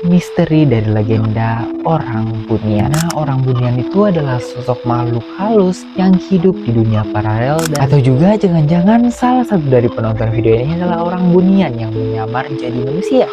misteri dari legenda orang Bunian. Nah, orang Bunian itu adalah sosok makhluk halus yang hidup di dunia paralel, atau juga jangan-jangan salah satu dari penonton video ini adalah orang Bunian yang menyamar jadi manusia.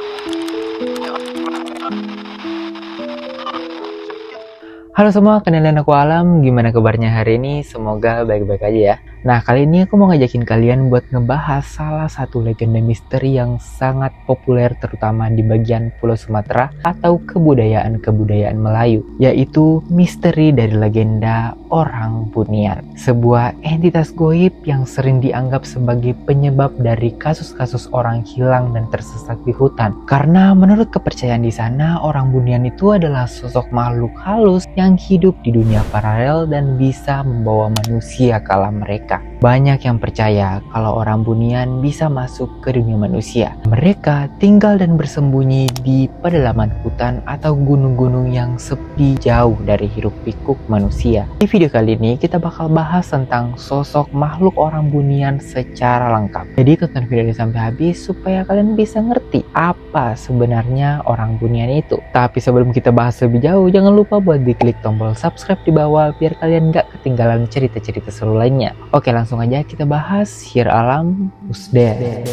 Halo semua, kenalin aku Alam. Gimana kabarnya hari ini? Semoga baik-baik aja ya. Nah, kali ini aku mau ngajakin kalian buat ngebahas salah satu legenda misteri yang sangat populer terutama di bagian Pulau Sumatera atau kebudayaan-kebudayaan Melayu, yaitu misteri dari legenda orang Bunian. Sebuah entitas goib yang sering dianggap sebagai penyebab dari kasus-kasus orang hilang dan tersesat di hutan. Karena menurut kepercayaan di sana, orang Bunian itu adalah sosok makhluk halus yang hidup di dunia paralel dan bisa membawa manusia ke alam mereka. Banyak yang percaya kalau orang Bunian bisa masuk ke dunia manusia. Mereka tinggal dan bersembunyi di pedalaman hutan atau gunung-gunung yang sepi jauh dari hiruk pikuk manusia. Di video kali ini kita bakal bahas tentang sosok makhluk orang Bunian secara lengkap. Jadi tonton video ini sampai habis supaya kalian bisa ngerti apa sebenarnya orang Bunian itu. Tapi sebelum kita bahas lebih jauh, jangan lupa buat diklik tombol subscribe di bawah biar kalian gak ketinggalan cerita-cerita seru lainnya. Oke, langsung aja kita bahas Syir Alam Usder.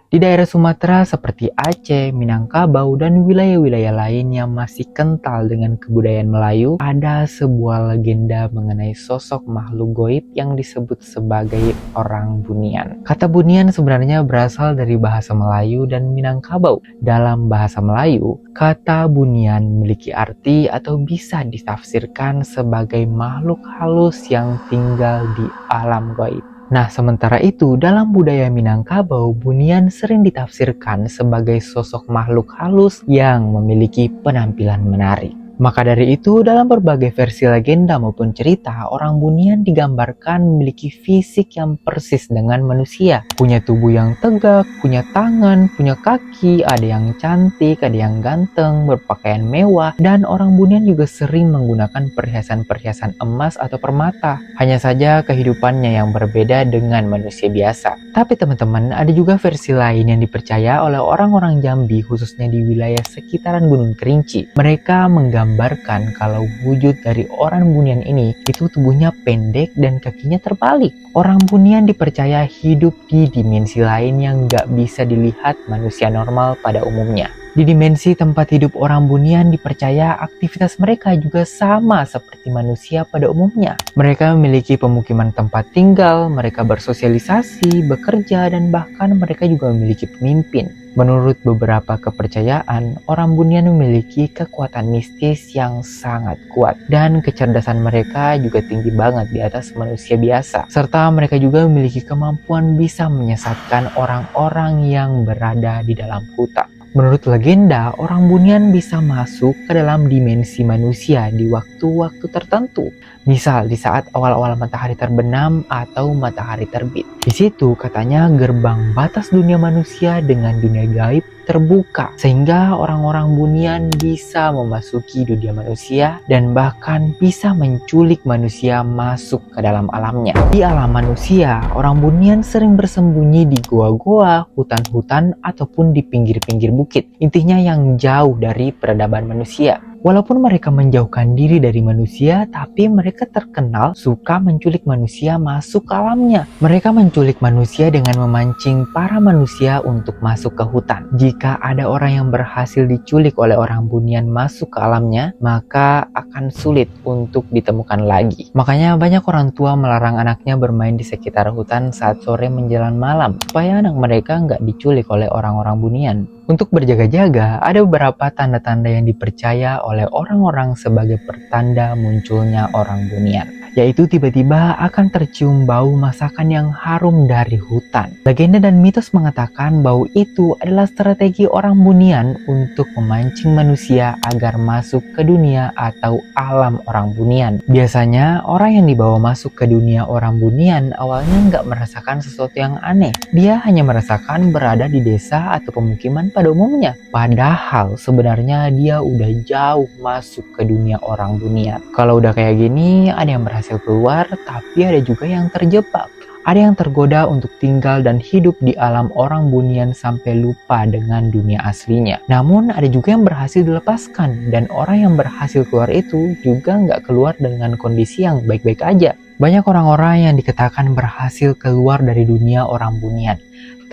Di daerah Sumatera seperti Aceh, Minangkabau, dan wilayah-wilayah lain yang masih kental dengan kebudayaan Melayu, ada sebuah legenda mengenai sosok makhluk goib yang disebut sebagai orang Bunian. Kata Bunian sebenarnya berasal dari bahasa Melayu dan Minangkabau. Dalam bahasa Melayu, kata Bunian memiliki arti atau bisa ditafsirkan sebagai makhluk halus yang tinggal di alam goib. Nah, sementara itu dalam budaya Minangkabau, Bunian sering ditafsirkan sebagai sosok makhluk halus yang memiliki penampilan menarik. Maka dari itu, dalam berbagai versi legenda maupun cerita, orang Bunian digambarkan memiliki fisik yang persis dengan manusia. Punya tubuh yang tegak, punya tangan, punya kaki, ada yang cantik, ada yang ganteng, berpakaian mewah, dan orang Bunian juga sering menggunakan perhiasan-perhiasan emas atau permata. Hanya saja kehidupannya yang berbeda dengan manusia biasa. Tapi teman-teman, ada juga versi lain yang dipercaya oleh orang-orang Jambi, khususnya di wilayah sekitaran Gunung Kerinci. Mereka menggambarkan kalau wujud dari orang Bunian ini itu tubuhnya pendek dan kakinya terbalik. Orang Bunian dipercaya hidup di dimensi lain yang gak bisa dilihat manusia normal pada umumnya. Di dimensi tempat hidup orang Bunian dipercaya aktivitas mereka juga sama seperti manusia pada umumnya. Mereka memiliki pemukiman tempat tinggal, mereka bersosialisasi, bekerja, dan bahkan mereka juga memiliki pemimpin. Menurut beberapa kepercayaan, orang Bunian memiliki kekuatan mistis yang sangat kuat dan kecerdasan mereka juga tinggi banget di atas manusia biasa. Serta mereka juga memiliki kemampuan bisa menyesatkan orang-orang yang berada di dalam hutan. Menurut legenda, orang Bunian bisa masuk ke dalam dimensi manusia di waktu-waktu tertentu. Misal di saat awal-awal matahari terbenam atau matahari terbit. Di situ katanya gerbang batas dunia manusia dengan dunia gaib terbuka, sehingga orang-orang Bunian bisa memasuki dunia manusia dan bahkan bisa menculik manusia masuk ke dalam alamnya. Di alam manusia, orang Bunian sering bersembunyi di goa-goa, hutan-hutan, ataupun di pinggir-pinggir bukit. Intinya yang jauh dari peradaban manusia. Walaupun mereka menjauhkan diri dari manusia, tapi mereka terkenal suka menculik manusia masuk ke alamnya. Mereka menculik manusia dengan memancing para manusia untuk masuk ke hutan. Jika ada orang yang berhasil diculik oleh orang Bunian masuk ke alamnya, maka akan sulit untuk ditemukan lagi. Makanya banyak orang tua melarang anaknya bermain di sekitar hutan saat sore menjelang malam, supaya anak mereka nggak diculik oleh orang-orang Bunian. Untuk berjaga-jaga, ada beberapa tanda-tanda yang dipercaya oleh orang-orang sebagai pertanda munculnya orang Bunian. Yaitu tiba-tiba akan tercium bau masakan yang harum dari hutan. Legenda dan mitos mengatakan bau itu adalah strategi orang Bunian untuk memancing manusia agar masuk ke dunia atau alam orang Bunian. Biasanya orang yang dibawa masuk ke dunia orang Bunian awalnya nggak merasakan sesuatu yang aneh. Dia hanya merasakan berada di desa atau pemukiman pada umumnya. Padahal sebenarnya dia udah jauh masuk ke dunia orang Bunian. Kalau udah kayak gini, ada yang berhasil keluar, tapi ada juga yang terjebak. Ada yang tergoda untuk tinggal dan hidup di alam orang bunian sampai lupa dengan dunia aslinya. Namun ada juga yang berhasil dilepaskan, dan orang yang berhasil keluar itu juga nggak keluar dengan kondisi yang baik-baik aja. Banyak orang-orang yang dikatakan berhasil keluar dari dunia orang bunian,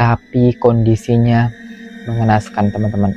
tapi kondisinya mengenaskan teman-teman.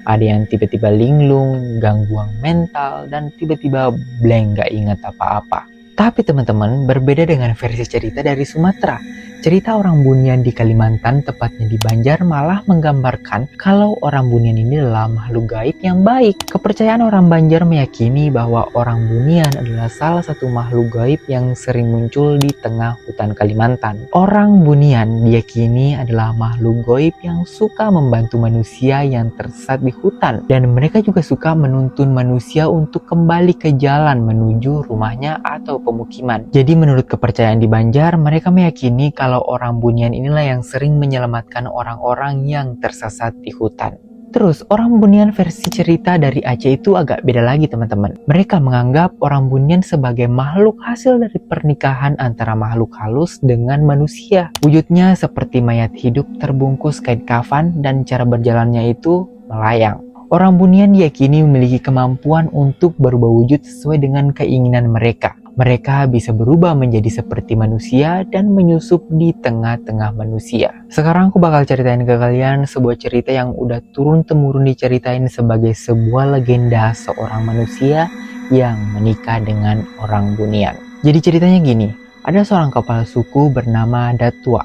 Ada yang tiba-tiba linglung, gangguan mental, dan tiba-tiba blank gak ingat apa-apa. Tapi teman-teman, berbeda dengan versi cerita dari Sumatera. Cerita orang bunian di Kalimantan, tepatnya di Banjar, malah menggambarkan kalau orang bunian ini adalah makhluk gaib yang baik. Kepercayaan orang Banjar meyakini bahwa orang bunian adalah salah satu makhluk gaib yang sering muncul di tengah hutan Kalimantan. Orang bunian diyakini adalah makhluk gaib yang suka membantu manusia yang tersesat di hutan, dan mereka juga suka menuntun manusia untuk kembali ke jalan menuju rumahnya atau pemukiman. Jadi menurut kepercayaan di Banjar, mereka meyakini kalau orang bunian inilah yang sering menyelamatkan orang-orang yang tersesat di hutan. Terus, orang bunian versi cerita dari Aceh itu agak beda lagi teman-teman. Mereka menganggap orang bunian sebagai makhluk hasil dari pernikahan antara makhluk halus dengan manusia. Wujudnya seperti mayat hidup terbungkus kain kafan, dan cara berjalannya itu melayang. Orang bunian diyakini memiliki kemampuan untuk berubah wujud sesuai dengan keinginan mereka. Mereka bisa berubah menjadi seperti manusia dan menyusup di tengah-tengah manusia. Sekarang aku bakal ceritain ke kalian sebuah cerita yang udah turun-temurun diceritain sebagai sebuah legenda seorang manusia yang menikah dengan orang bunian. Jadi ceritanya gini, ada seorang kepala suku bernama Datua.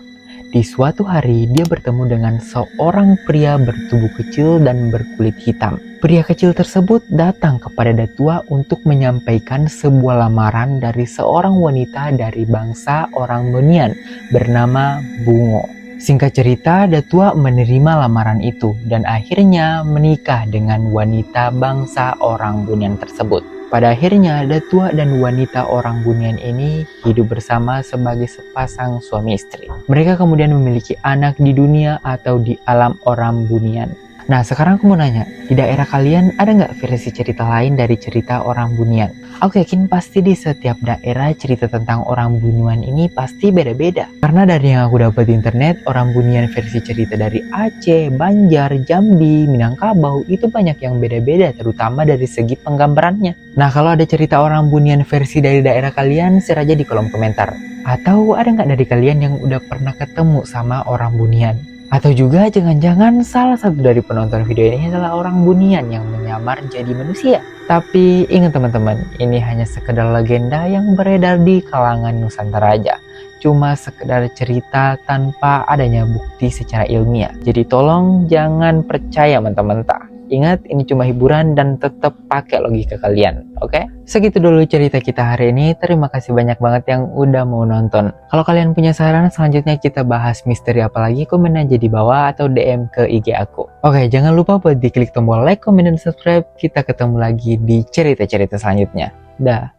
Di suatu hari dia bertemu dengan seorang pria bertubuh kecil dan berkulit hitam. Pria kecil tersebut datang kepada Datua untuk menyampaikan sebuah lamaran dari seorang wanita dari bangsa orang bunian bernama Bungo. Singkat cerita, Datua menerima lamaran itu dan akhirnya menikah dengan wanita bangsa orang bunian tersebut. Pada akhirnya, Datua dan wanita orang bunian ini hidup bersama sebagai sepasang suami istri. Mereka kemudian memiliki anak di dunia atau di alam orang bunian. Nah, sekarang aku mau nanya, di daerah kalian ada nggak versi cerita lain dari cerita orang bunian? Aku yakin pasti di setiap daerah cerita tentang orang bunian ini pasti beda-beda. Karena dari yang aku dapat di internet, orang bunian versi cerita dari Aceh, Banjar, Jambi, Minangkabau itu banyak yang beda-beda, terutama dari segi penggambarannya. Nah, kalau ada cerita orang bunian versi dari daerah kalian, share aja di kolom komentar. Atau ada nggak dari kalian yang udah pernah ketemu sama orang bunian? Atau juga jangan-jangan salah satu dari penonton video ini adalah orang bunian yang menyamar jadi manusia. Tapi ingat teman-teman, ini hanya sekedar legenda yang beredar di kalangan Nusantara aja. Cuma sekedar cerita tanpa adanya bukti secara ilmiah. Jadi tolong jangan percaya mentah-mentah. Ingat, ini cuma hiburan dan tetap pakai logika kalian, oke? Segitu dulu cerita kita hari ini. Terima kasih banyak banget yang udah mau nonton. Kalau kalian punya saran selanjutnya kita bahas misteri apa lagi, komen aja di bawah atau DM ke IG aku. Oke, jangan lupa buat diklik tombol like, komen, dan subscribe. Kita ketemu lagi di cerita-cerita selanjutnya. Dah.